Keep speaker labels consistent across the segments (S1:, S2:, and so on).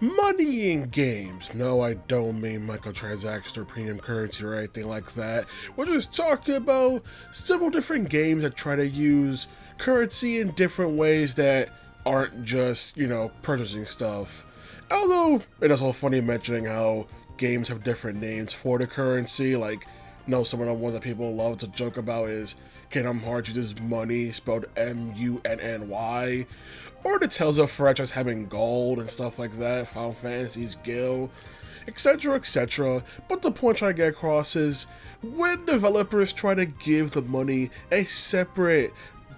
S1: money in games. No, I don't mean microtransactions or premium currency or anything like that. We're just talking about several different games that try to use currency in different ways that aren't just, purchasing stuff. Although, it is also funny mentioning how games have different names for the currency, like, some of the ones that people love to joke about is Kingdom Hearts uses money, spelled M-U-N-N-Y, or the Tales of franchise having gold and stuff like that, Final Fantasy's Gil, etc, etc. But the point I'm trying to get across is, when developers try to give the money a separate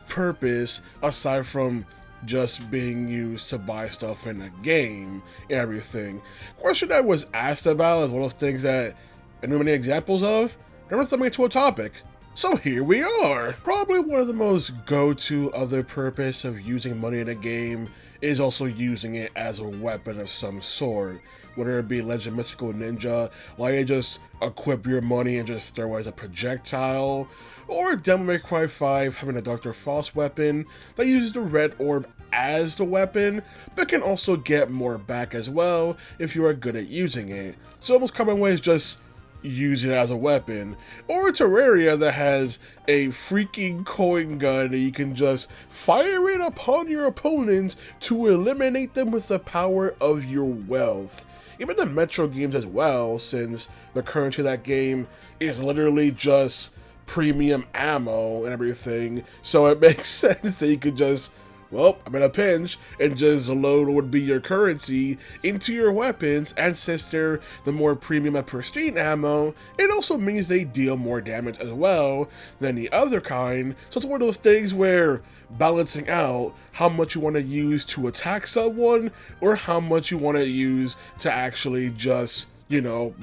S1: purpose aside from just being used to buy stuff in a game and everything. Question I was asked about is one of those things that I knew many examples of, never thought me to a topic. So here we are! Probably one of the most go-to other purpose of using money in a game is also using it as a weapon of some sort. Whether it be Legend Mystical Ninja, like you just equip your money and just throw it as a projectile, or Devil May Cry 5 having a Dr. Frost weapon that uses the red orb as the weapon, but can also get more back as well if you are good at using it. So the most common way is just use it as a weapon, or a Terraria that has a freaking coin gun that you can just fire it upon your opponents to eliminate them with the power of your wealth. Even the Metro games as well, since the currency of that game is literally just premium ammo and everything, so it makes sense that you could just, well, I'm in a pinch, and just load what would be your currency into your weapons, and since they're the more premium and pristine ammo, it also means they deal more damage as well than the other kind, so it's one of those things where balancing out how much you want to use to attack someone, or how much you want to use to actually just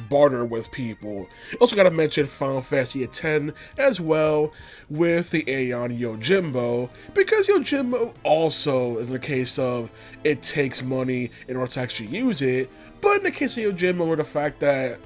S1: barter with people. Also gotta mention Final Fantasy X as well with the Aeon Yojimbo, because Yojimbo also is in the case of it takes money in order to actually use it, but in the case of Yojimbo, with the fact that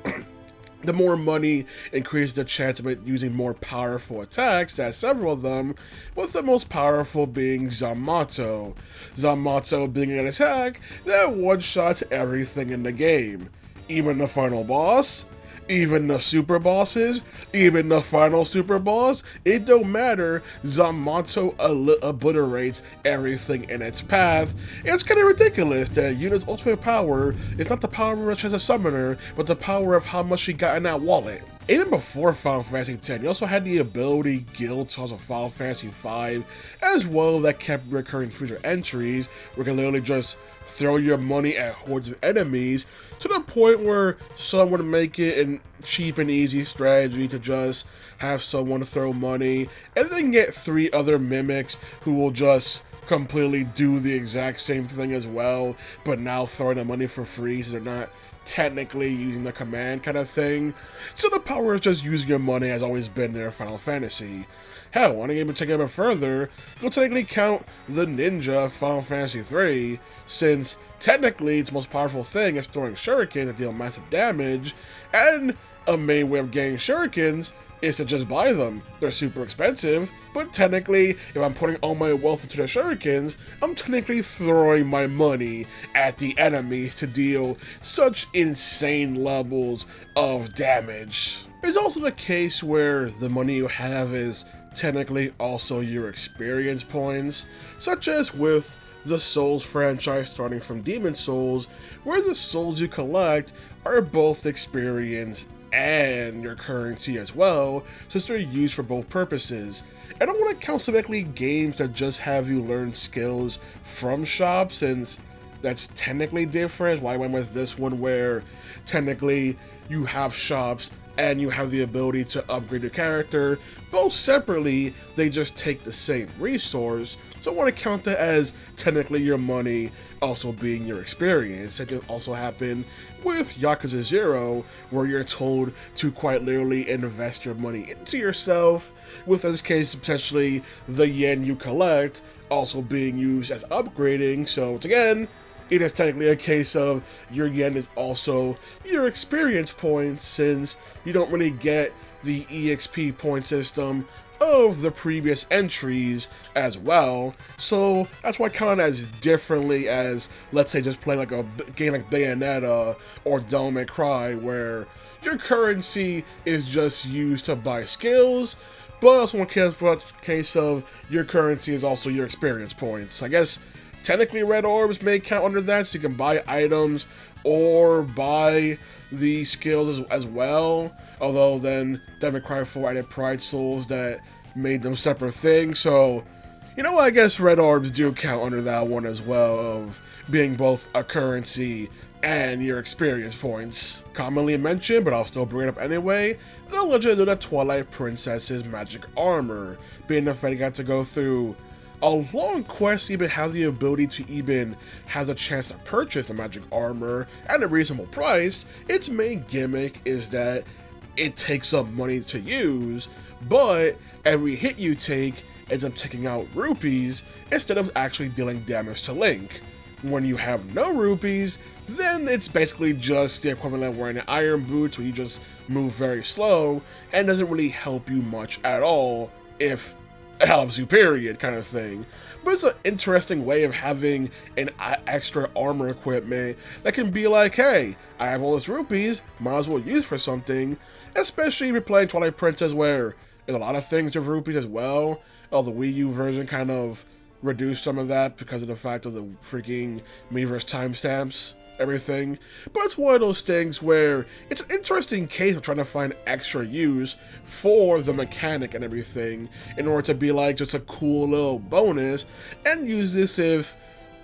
S1: the more money increases the chance of it using more powerful attacks, that's several of them, with the most powerful being Zamato. Zamato being an attack that one-shots everything in the game. Even the final boss, even the super bosses, even the final super boss, it don't matter, Zamato obliterates everything in its path. It's kind of ridiculous that Yuna's ultimate power is not the power of her as a summoner, but the power of how much she got in that wallet. Even before Final Fantasy X, you also had the ability Guild Toss of Final Fantasy V as well that kept recurring future entries, where you can literally just throw your money at hordes of enemies, to the point where some would make it a cheap and easy strategy to just have someone throw money, and then get 3 other mimics who will just completely do the exact same thing as well, but now throwing the money for free so they're not technically using the command kind of thing. So the power of just using your money has always been there in Final Fantasy. Hell, want to even take it a bit further, you'll technically count the ninja Final Fantasy III, since technically its most powerful thing is throwing shurikens that deal massive damage, and a main way of getting shurikens is to just buy them. They're super expensive, but technically, if I'm putting all my wealth into the shurikens, I'm technically throwing my money at the enemies to deal such insane levels of damage. It's also the case where the money you have is technically also your experience points, such as with the Souls franchise starting from Demon Souls, where the souls you collect are both experience and your currency as well, since they're used for both purposes. I don't want to count specifically games that just have you learn skills from shops, since that's technically different. Why I went with this one where technically you have shops and you have the ability to upgrade your character. Both separately, they just take the same resource, so I want to count that as technically your money also being your experience. That can also happen with Yakuza 0, where you're told to quite literally invest your money into yourself, with in this case potentially the yen you collect also being used as upgrading. So once again, it is technically a case of your yen is also your experience points, since you don't really get the EXP point system of the previous entries as well. So that's why I count it as differently as, let's say, just playing like a game like Bayonetta or Devil May Cry, where your currency is just used to buy skills, but also in case of your currency is also your experience points. I guess technically red orbs may count under that, so you can buy items or buy the skills as well. Although then Devil May Cry 4 added Pride Souls that made them separate things, so you know what, I guess red orbs do count under that one as well, of being both a currency and your experience points. Commonly mentioned, but I'll still bring it up anyway, the Legend of the Twilight Princess's magic armor, being the fact you got to go through a long quest to even have the ability to even have the chance to purchase the magic armor at a reasonable price. Its main gimmick is that it takes up money to use, but every hit you take ends up taking out rupees instead of actually dealing damage to Link. When you have no rupees, then it's basically just the equivalent of wearing iron boots, where you just move very slow and doesn't really help you much at all, if it helps you, period, kind of thing. But it's an interesting way of having an extra armor equipment that can be like, hey, I have all this rupees, might as well use for something, especially if you're playing Twilight Princess, where there's a lot of things with rupees as well. Oh, the Wii U version kind of reduced some of that because of the fact of the freaking Miiverse timestamps, everything. But it's one of those things where it's an interesting case of trying to find extra use for the mechanic and everything in order to be like just a cool little bonus, and use this if,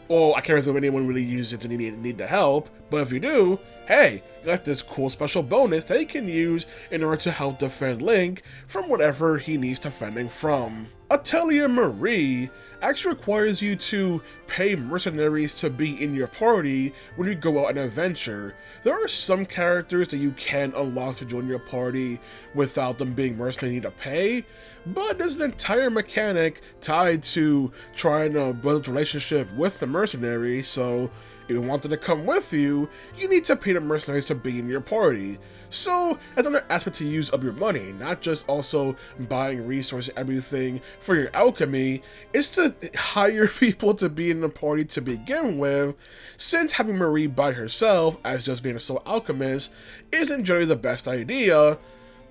S1: well, I can't remember if anyone really uses it and need the help, but if you do, hey, you got this cool special bonus that you can use in order to help defend Link from whatever he needs defending from. Atelier Marie actually requires you to pay mercenaries to be in your party when you go out on an adventure. There are some characters that you can unlock to join your party without them being mercenary need to pay, but there's an entire mechanic tied to trying to build a relationship with the mercenary, so if you want them to come with you, you need to pay the mercenaries to be in your party. So, that's another aspect to use up your money, not just also buying resources and everything for your alchemy, is to hire people to be in the party to begin with, since having Marie by herself, as just being a sole alchemist, isn't generally the best idea,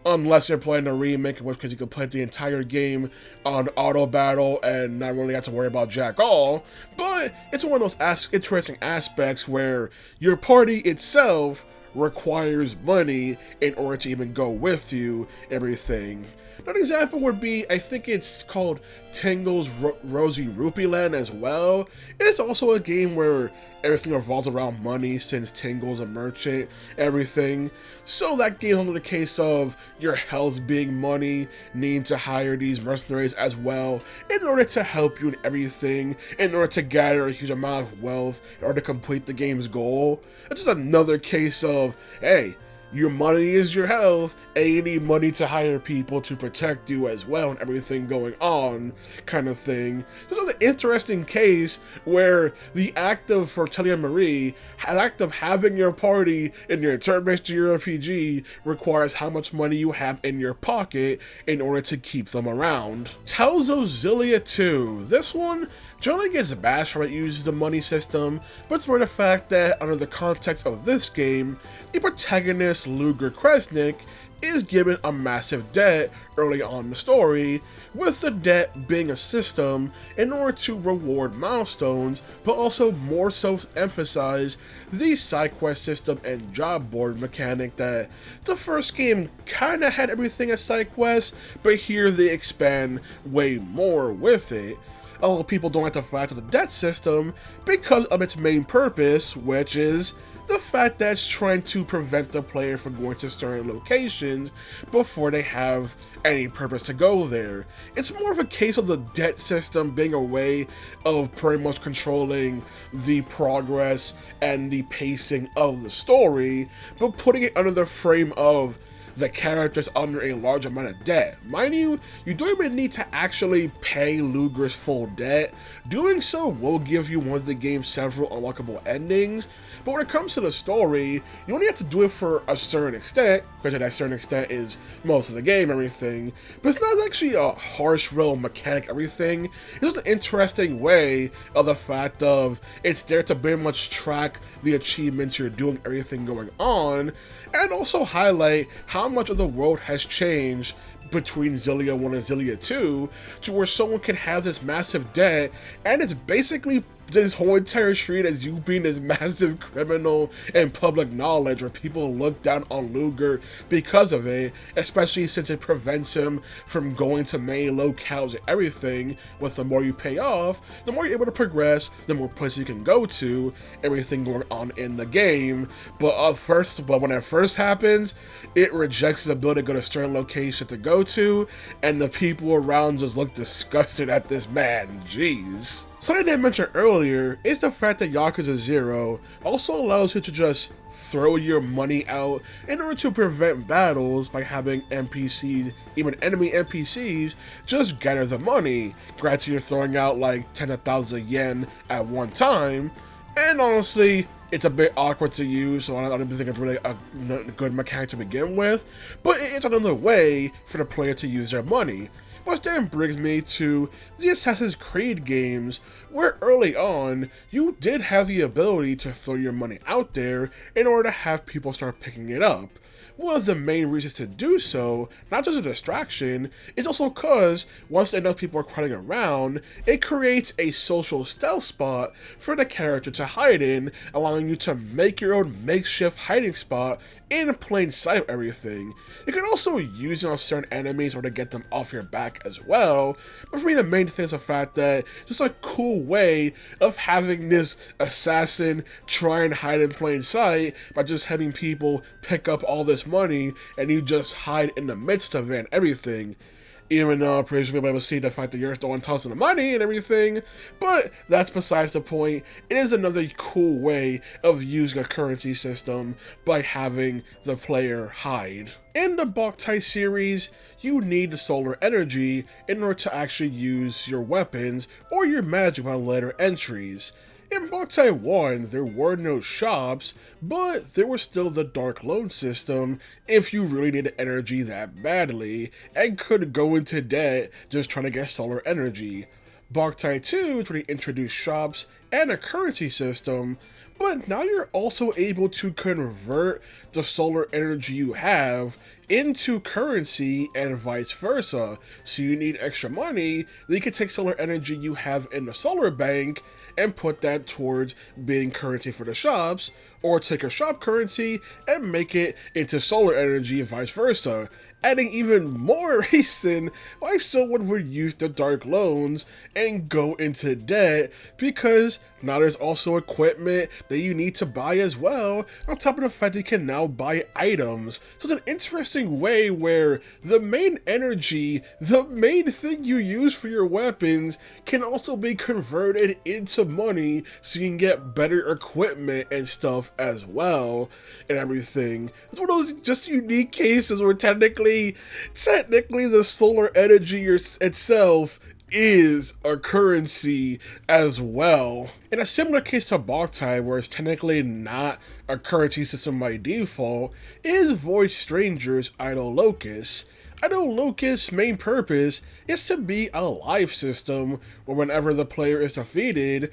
S1: unless you're playing a remake, in which case you can play the entire game on auto battle and not really have to worry about jack all. But it's one of those interesting aspects where your party itself requires money in order to even go with you, everything. An example would be, I think it's called Tingles Rosy Rupee Land as well. It's also a game where everything revolves around money, since Tingles a merchant, everything. So that game is under the case of your health being money, needing to hire these mercenaries as well in order to help you in everything, in order to gather a huge amount of wealth, in order to complete the game's goal. It's just another case of, hey, your money is your health, and you need money to hire people to protect you as well, and everything going on, kind of thing. So it's an interesting case where the act of, for Atelier Marie, the act of having your party in your turn-based RPG requires how much money you have in your pocket in order to keep them around. Tales of Xillia 2. This one generally gets bashed how it uses the money system, but it's more the fact that under the context of this game, the protagonist Ludger Kresnik is given a massive debt early on in the story, with the debt being a system in order to reward milestones, but also more so emphasize the side quest system and job board mechanic that the first game kinda had everything as side quests, but here they expand way more with it. Although people don't like the fact of the debt system because of its main purpose, which is the fact that it's trying to prevent the player from going to certain locations before they have any purpose to go there. It's more of a case of the debt system being a way of pretty much controlling the progress and the pacing of the story, but putting it under the frame of the character's under a large amount of debt. Mind you, you don't even need to actually pay Ludger's full debt. Doing so will give you one of the game's several unlockable endings, but when it comes to the story, you only have to do it for a certain extent, because that certain extent is most of the game, everything, but it's not actually a harsh real mechanic, everything. It's just an interesting way of the fact of it's there to very much track the achievements you're doing, everything going on, and also highlight how much of the world has changed between Xillia 1 and Xillia 2, to where someone can have this massive debt, and it's basically this whole entire street as you being this massive criminal in public knowledge, where people look down on Ludger because of it, especially since it prevents him from going to main locales and everything. With the more you pay off, the more you're able to progress, the more places you can go to, everything going on in the game. But when it first happens, it rejects the ability to go to certain locations to go to, and the people around just look disgusted at this man. Jeez. Something I didn't mention earlier is the fact that Yakuza 0 also allows you to just throw your money out in order to prevent battles by having NPCs, even enemy NPCs, just gather the money. Granted, you're throwing out like 10,000 yen at one time, and honestly, it's a bit awkward to use, so I don't think it's really a good mechanic to begin with, but it's another way for the player to use their money. Which then brings me to the Assassin's Creed games, where early on, you did have the ability to throw your money out there in order to have people start picking it up. One of the main reasons to do so, not just a distraction, is also because once enough people are crowding around, it creates a social stealth spot for the character to hide in, allowing you to make your own makeshift hiding spot in plain sight of everything. You can also use it on certain enemies or to get them off your back as well, but for me the main thing is the fact that it's just a cool way of having this assassin try and hide in plain sight by just having people pick up all this money and you just hide in the midst of it and everything. Even though I'm pretty sure we'll be able to see the fact that you're the one tossing the money and everything, but that's besides the point. It is another cool way of using a currency system by having the player hide. In the Boktai series, you need the solar energy in order to actually use your weapons or your magic on later entries. In Boktai 1, there were no shops, but there was still the Dark Loan system if you really needed energy that badly, and could go into debt just trying to get solar energy. Boktai 2 is where they introduced shops and a currency system, but now you're also able to convert the solar energy you have into currency and vice versa. So you need extra money, then you can take solar energy you have in the solar bank and put that towards being currency for the shops, or take a shop currency and make it into solar energy and vice versa, adding even more reason why someone would use the Dark Loans and go into debt, because now there's also equipment that you need to buy as well, on top of the fact that you can now buy items. So it's an interesting way where the main energy, the main thing you use for your weapons, can also be converted into money so you can get better equipment and stuff as well and everything. It's one of those just unique cases where technically the solar energy itself is a currency as well. In a similar case to Boktai, where it's technically not a currency system by default, is Void Stranger's Idol Locus. Idol Locus' main purpose is to be a life system where whenever the player is defeated,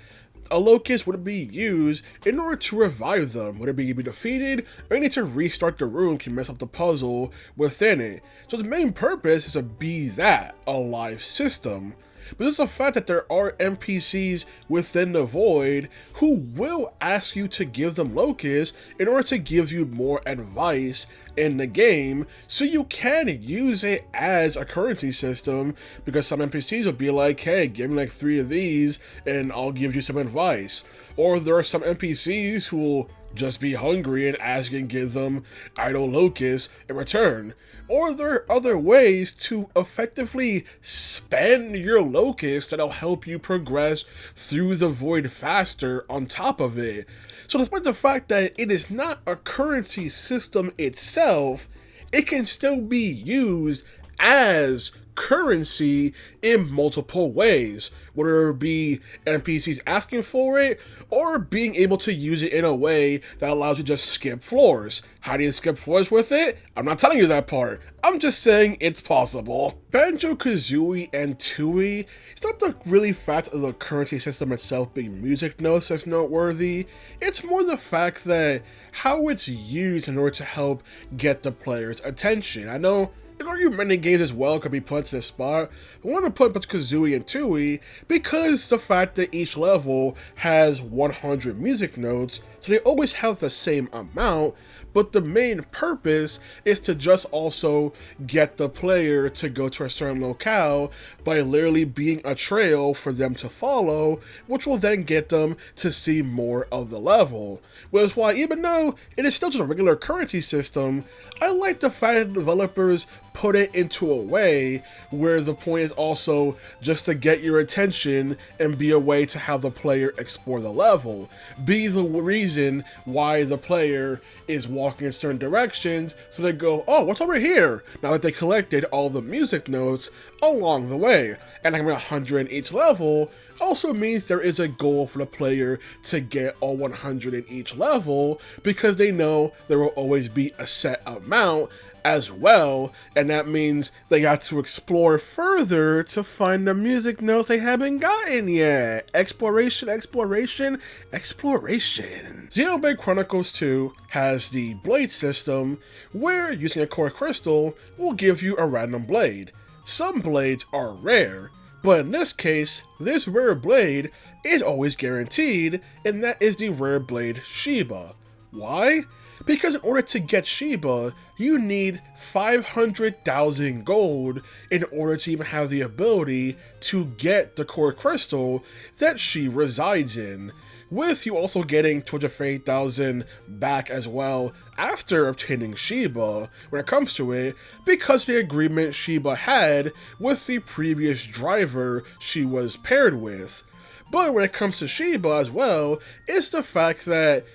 S1: a locust would be used in order to revive them. Would it be defeated, or you need to restart the room, can mess up the puzzle within it. So the main purpose is to be that, a life system. But it's the fact that there are NPCs within the void who will ask you to give them locusts in order to give you more advice in the game, so you can use it as a currency system, because some NPCs will be like, hey, give me like 3 of these and I'll give you some advice. Or there are some NPCs who will just be hungry and ask you and give them idle locusts in return. Or there are other ways to effectively spend your locusts that'll help you progress through the void faster on top of it. So despite the fact that it is not a currency system itself, it can still be used as currency in multiple ways, whether it be NPCs asking for it or being able to use it in a way that allows you to just skip floors. How do you skip floors with it? I'm not telling you that part. I'm just saying it's possible. Banjo, Kazooie, and Tooie, it's not the really fact of the currency system itself being music notes that's noteworthy, it's more the fact that how it's used in order to help get the player's attention. I know there are many games as well could be put into this spot. I want to put both Kazooie and Tooie because the fact that each level has 100 music notes, so they always have the same amount, but the main purpose is to just also get the player to go to a certain locale by literally being a trail for them to follow, which will then get them to see more of the level. Which is why, even though it is still just a regular currency system, I like the fact that developers put it into a way where the point is also just to get your attention and be a way to have the player explore the level. Be the reason why the player is walking in certain directions, so they go, oh, what's over here? Now that they collected all the music notes along the way. And having 100 in each level also means there is a goal for the player to get all 100 in each level, because they know there will always be a set amount as well, and that means they got to explore further to find the music notes they haven't gotten yet. Exploration, exploration, exploration. Xenoblade Chronicles 2 has the blade system, where using a core crystal will give you a random blade. Some blades are rare, but in this case, this rare blade is always guaranteed, and that is the rare blade Sheba. Why? Because in order to get Sheba, you need 500,000 gold in order to even have the ability to get the core crystal that she resides in, with you also getting 250,000 back as well after obtaining Sheba when it comes to it, because the agreement Sheba had with the previous driver she was paired with. But when it comes to Sheba as well, it's the fact that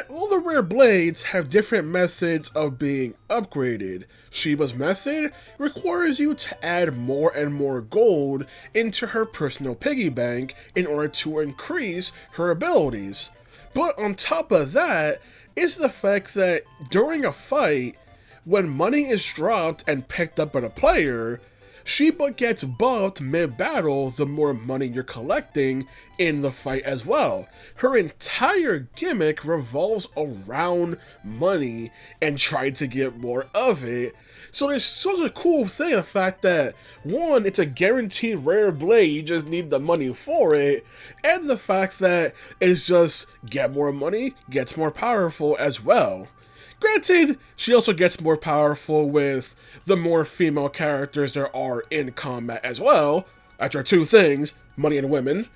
S1: all the rare blades have different methods of being upgraded. Sheba's method requires you to add more and more gold into her personal piggy bank in order to increase her abilities. But on top of that is the fact that during a fight, when money is dropped and picked up by the player, Sheba gets buffed mid-battle the more money you're collecting in the fight as well. Her entire gimmick revolves around money and trying to get more of it. So there's such a cool thing, the fact that, one, it's a guaranteed rare blade, you just need the money for it, and the fact that it's just get more money, gets more powerful as well. Granted, she also gets more powerful with the more female characters there are in combat as well. That's our two things, money and women.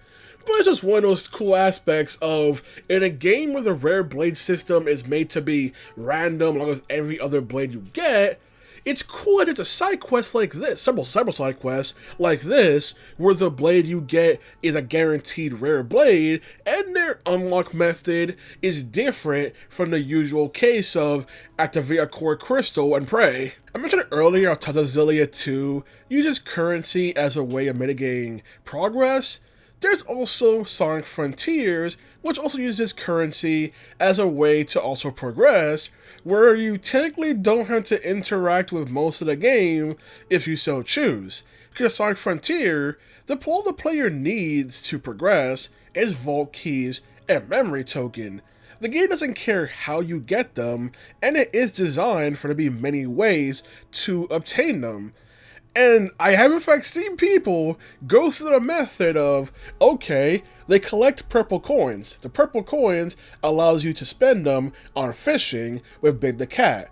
S1: But it's just one of those cool aspects of, in a game where the rare blade system is made to be random along with every other blade you get, it's cool that it's a side quest like this, several side quests like this, where the blade you get is a guaranteed rare blade, and their unlock method is different from the usual case of activate a core crystal and pray. I mentioned earlier how Xillia 2 uses currency as a way of mitigating progress. There's also Sonic Frontiers, which also uses currency as a way to also progress, where you technically don't have to interact with most of the game if you so choose. Because Sonic Frontier, all the player needs to progress is vault keys and memory token. The game doesn't care how you get them, and it is designed for there to be many ways to obtain them. And I have in fact seen people go through the method of, okay, they collect purple coins. The purple coins allows you to spend them on fishing with Big the Cat.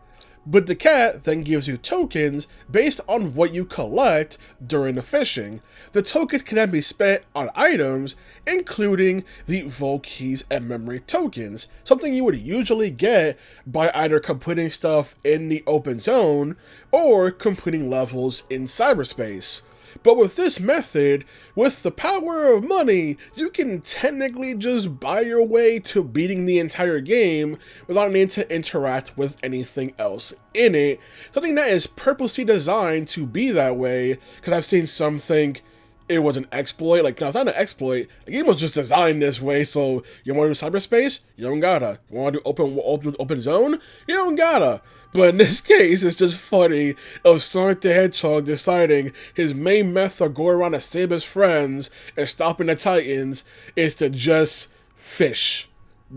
S1: But the cat then gives you tokens based on what you collect during the fishing. The tokens can then be spent on items, including the vault keys and memory tokens, something you would usually get by either completing stuff in the open zone or completing levels in cyberspace. But with this method, with the power of money, you can technically just buy your way to beating the entire game without needing to interact with anything else in it. Something that is purposely designed to be that way, because I've seen some think it was an exploit. Like, no, it's not an exploit. The game was just designed this way, so you want to do cyberspace? You don't gotta. You want to do open zone? You don't gotta. But in this case, it's just funny of Sonic the Hedgehog deciding his main method of going around to save his friends and stopping the Titans is to just fish.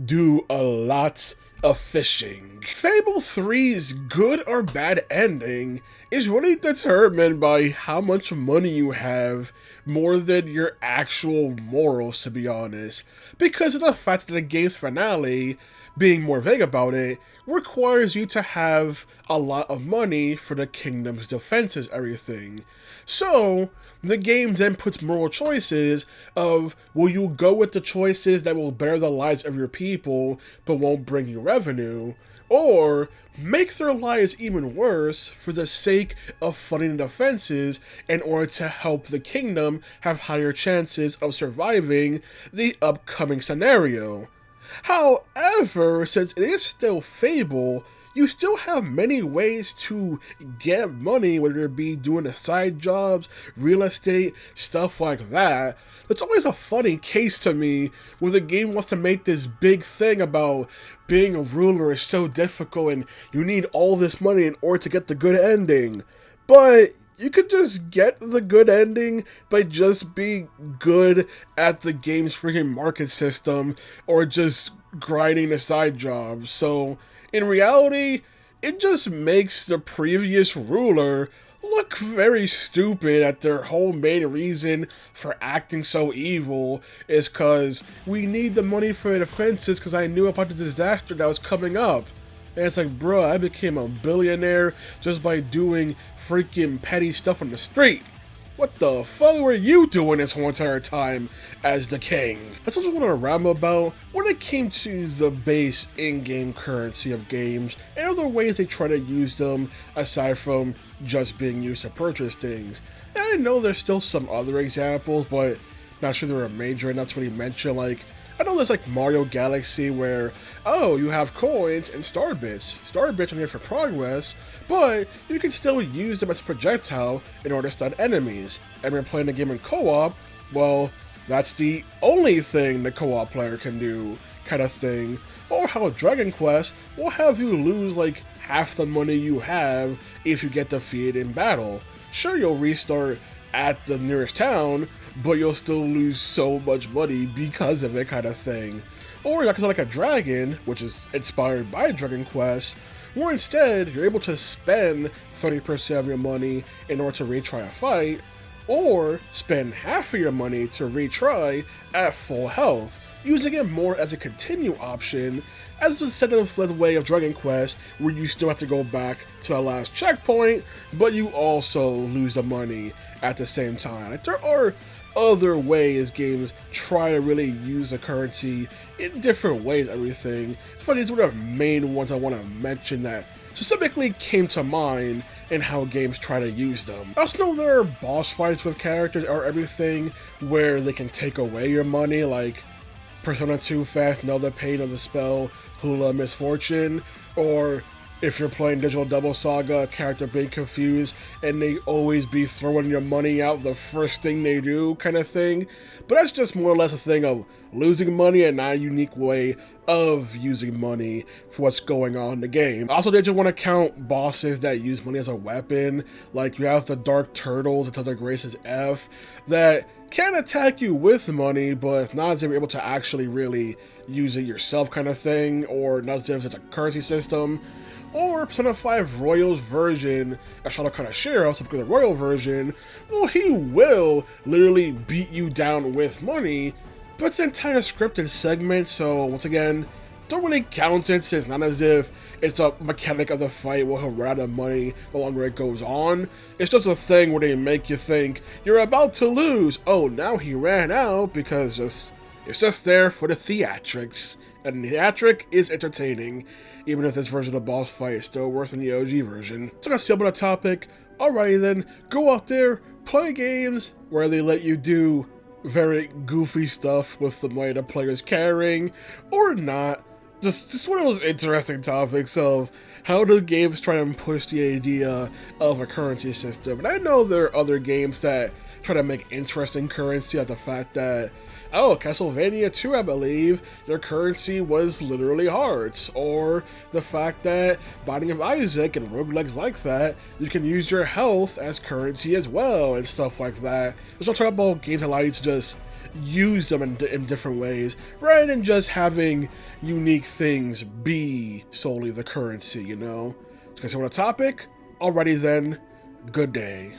S1: Do a lot of fishing. Fable 3's good or bad ending is really determined by how much money you have more than your actual morals, to be honest. Because of the fact that the game's finale, being more vague about it, requires you to have a lot of money for the kingdom's defenses, everything. So, the game then puts moral choices of, will you go with the choices that will better the lives of your people but won't bring you revenue, or make their lives even worse for the sake of funding the defenses in order to help the kingdom have higher chances of surviving the upcoming scenario. However, since it is still Fable, you still have many ways to get money, whether it be doing the side jobs, real estate, stuff like that. It's always a funny case to me where the game wants to make this big thing about being a ruler is so difficult and you need all this money in order to get the good ending. But you could just get the good ending by just being good at the game's freaking market system or just grinding the side jobs. So in reality, it just makes the previous ruler look very stupid at their whole main reason for acting so evil is because we need the money for the defenses because I knew about the disaster that was coming up. And it's like, bruh, I became a billionaire just by doing freaking petty stuff on the street. What the fuck were you doing this whole entire time as the king? That's what I want to ramble about when it came to the base in-game currency of games and other ways they try to use them aside from just being used to purchase things. And I know there's still some other examples, but not sure they're major enough to really mention. Like, I know there's like Mario Galaxy where, oh, you have coins and star bits. Star bits are here for progress, but you can still use them as a projectile in order to stun enemies. And when playing the game in co-op, well, that's the only thing the co-op player can do, kind of thing. Or how Dragon Quest will have you lose like half the money you have if you get defeated in battle. Sure, you'll restart at the nearest town, but you'll still lose so much money because of it, kind of thing. Or Yakuza Like a Dragon, which is inspired by Dragon Quest, where instead you're able to spend 30% of your money in order to retry a fight, or spend half of your money to retry at full health, using it more as a continue option, as instead of the way of Dragon Quest, where you still have to go back to the last checkpoint, but you also lose the money at the same time. Like, there are other ways games try to really use the currency in different ways, everything. It's funny, these are the main ones I want to mention that specifically came to mind in how games try to use them. I also know there are boss fights with characters or everything where they can take away your money, like Persona 2 Fast, Know the Pain of the Spell, Hula Misfortune, or if you're playing Digital Double Saga, a character being confused and they always be throwing your money out the first thing they do, kind of thing. But that's just more or less a thing of losing money and not a unique way of using money for what's going on in the game. Also, did you want to count bosses that use money as a weapon? Like you have the Dark Turtles, it tells like Grace's F, that can attack you with money, but it's not as if you're able to actually really use it yourself, kind of thing, or not as if it's a currency system. Or Persona 5 Royal's version, Ashana Kanashiro, so because the Royal version, well, he will literally beat you down with money, but it's an entire scripted segment, so once again, don't really count it, since it's not as if it's a mechanic of the fight where he'll run out of money the longer it goes on. It's just a thing where they make you think, you're about to lose, oh, now he ran out, because it's just there for the theatrics. And the theatric is entertaining, even if this version of the boss fight is still worse than the OG version. So that's the other topic. Alrighty then, go out there, play games where they let you do very goofy stuff with the way the player's carrying, or not. Just one of those interesting topics of how do games try and push the idea of a currency system. And I know there are other games that try to make interesting currency at the fact that, oh, Castlevania 2, I believe, your currency was literally hearts. Or the fact that Binding of Isaac and roguelikes like that, you can use your health as currency as well, and stuff like that. Let's not talk about games that allow you to just use them in different ways, rather than just having unique things be solely the currency, you know? So, guys, on a topic? Alrighty then, good day.